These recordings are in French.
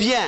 bien.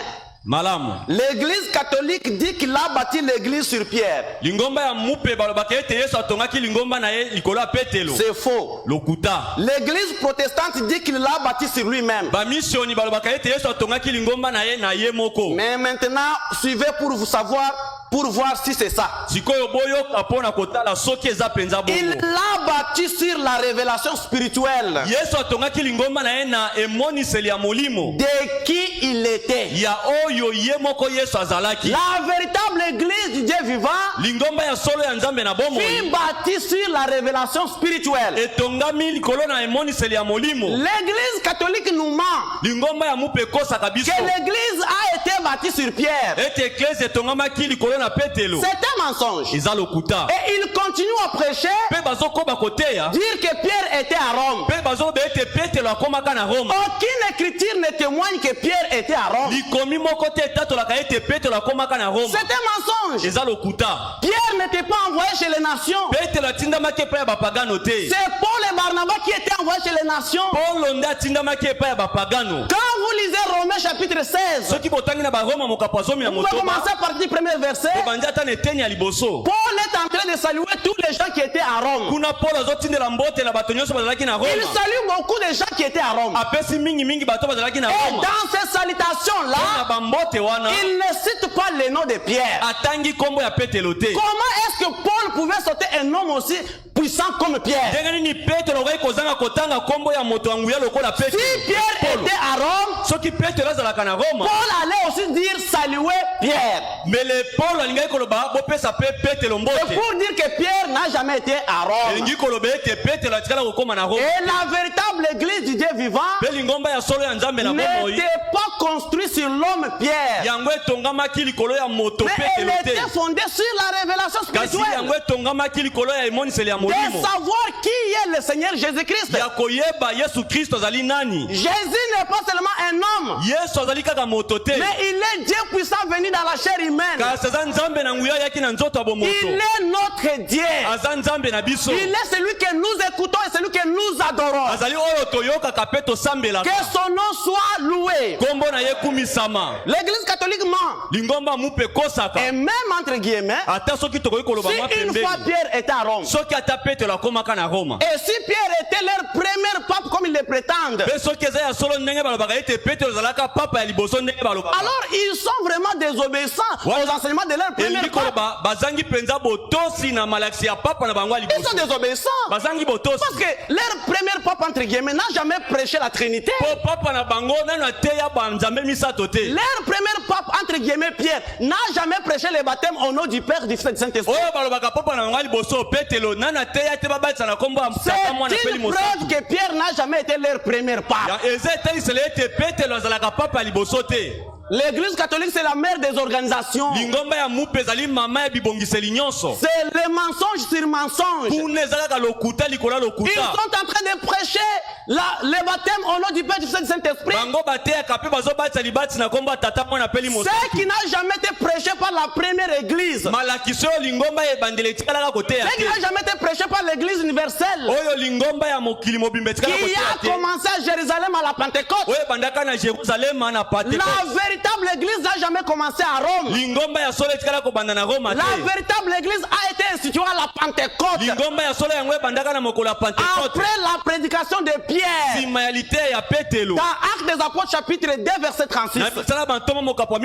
Malamu. L'église catholique dit qu'il a bâti l'église sur Pierre. Lingomba ya mupe balobaka ete Yesu atongaki lingomba na ye likolo ya Petelo. C'est faux. Lokuta. L'église protestante dit qu'il l'a bâti sur lui-même. Ba missioni balobaka ete Yesu atongaki lingomba na ye moko. Mais maintenant, suivez pour vous savoir, pour voir si c'est ça. Sikoyo boyo kapona kotala soki eza penza bongo. Il l'a bâti sur la révélation spirituelle. Yesu atongaki lingomba na ye na emoniseli ya molimo. De qui il était. Ya oyo ye moko Yesu azalaki. La véritable église du Dieu vivant lingomba ya solo ya Nzambe na bomo. fut bâtie sur la révélation spirituelle. Etongami likolo na emoniseli ya molimo. L'église catholique nous ment. Lingomba ya mupe kosa kabiso. Que l'église a été bâtie sur Pierre. Ete eklese etongamaki likolo na Petelo. C'est un mensonge. Eza lokuta. Et il continue à prêcher, Pe bazokoba koteya. dire que Pierre était à Rome. Pe bazobe ete Petelo akomaka na Roma. Aucune écriture ne témoigne que Pierre était à Rome. Likomi moko te etatolaka ete Petelo akomaka na Roma. C'est un mensonge. Eza lokuta. Pierre n'était pas envoyé chez les nations. Petelo atindamaki epai ya bapagano te. C'est Paul et Barnabas qui étaient envoyés chez les nations. Paulo nde atindamaki epai ya bapagano. Quand vous lisez Romains chapitre 16, Soki botangi na baroma mokapo azomi na vous pouvez motoba. commencer par le premier verset. Ebandi ata na eteni ya liboso. Paul est en train de saluer tous les gens qui étaient à Rome. Kuna Paulo azotindela mbote na bato nyonso bazalaki na Roma. Il salue beaucoup de gens qui étaient à Rome. Apesi mingi bato bazalaki na Et Roma. dans ces Na salutations-là, bambote wana il ne cite pas le nom de Pierre. atangi kombo ya Petelo te. Comment est-ce que Paul pouvait sauter un homme aussi puissant comme Pierre? Ndenge nini Petelo okoki kozanga kotanga kombo ya moto anguya lokola Petelo? Si Pierre était à Rome, Soki Petelo azalaka na Roma, Paul allait aussi dire saluer Pierre. mais le Paulo alingaki koloba bopesa pe Petelo Et mbote. pour dire que Pierre n'a jamais été à Rome. Elingi koloba ete Petelo atikala kokoma na Roma. Et la véritable église du Dieu vivant Pe lingomba ya solo ya Nzambe na bomoi. n'était pas construite sur l'homme Pierre. Yango etongamaki likolo ya moto Mais elle Petelo te. était fondée sur la révélation Kasi spirituelle. yango etongamaki likolo ya emoniseli ya De molimo. savoir qui est le Seigneur Jésus-Christ. Ya koyeba Yesu Kristo azali nani. Jésus n'est pas seulement un homme, Yesu azali kaka moto te. mais il est Dieu puissant venu dans la chair humaine. Kasi aza Nzambe na nguya yaki na nzoto ya bomoto. Il est notre Dieu. Aza Nzambe na biso. Il est celui que nous écoutons et celui que nous adorons. Azali oyo toyokaka pe tosambelaka. Que son nom soit loué. Kombo na ye kumisama. L'église catholique ment. Lingomba mupe kosaka. Et même entre guillemets, Ata soki tokoki koloba mwa si une fois pembeni. Pierre était à Rome, Soki ata Petelo akomaka na Roma. et si Pierre était leur premier pape comme ils le prétendent, Pe soki eza ya solo ndenge balobaka ete Petelo azalaka papa ya liboso ndenge balobaka. alors ils sont vraiment désobéissants aux enseignements de leur premier Elingi pape. koloba bazangi penza botosi na malaksi ya papa na bango ya Ils liboso. sont désobéissants. Bazangi botosi. Parce que leur premier pape, entre guillemets, n'a jamais prêché la Trinité. Po papa na bango nano ateya banzambe misato te. Leur premier pape, entre guillemets, Pierre, n'a jamais prêché le baptême au nom du Père, du Fils et du Saint-Esprit. Oyo balobaka papa na bango ya liboso Petelo nano ateya te babatisa na kombo ya papa mwana C'est peli une mosantu. preuve que Pierre n'a jamais été leur premier pape. Ya eza etanisela ete Petelo azalaka papa ya liboso te. L'église catholique, c'est la mère des organisations. Lingomba ya mupe ezali mama ya bibongiseli nyonso. C'est le mensonge sur mensonge. Kuna ezalaka lokuta likola Ils lokuta. sont en train de prêcher le baptême au nom du Père, du Fils et du Saint-Esprit. Bango bateyaka pe bazobatisa libati na kombo ya tata mwana peli mosantu. Ce qui n'a jamais été prêché par la première église. Malakiso oyo lingomba ebandela etikalaka koteya Ce qui te. n'a jamais été prêché par l'église universelle. Oyo lingomba ya mokili mobimba etikala Qui koteya a te. commencé à Jérusalem à la Pentecôte. Oyo ebandaka na Jérusalema na La Pentecote. véritable église n'a jamais commencé à Rome. Lingomba ya solo etikala kobanda na Roma La te. véritable église a été instituée à la Pentecôte. Lingomba ya solo yango ebandaka na mokolo ya Pentecote. Après la prédication de Pierre. Nsima ya liteya ya Petelo. Dans Actes des Apôtres chapitre 2 verset 36. Na misala bantomo mokapo ya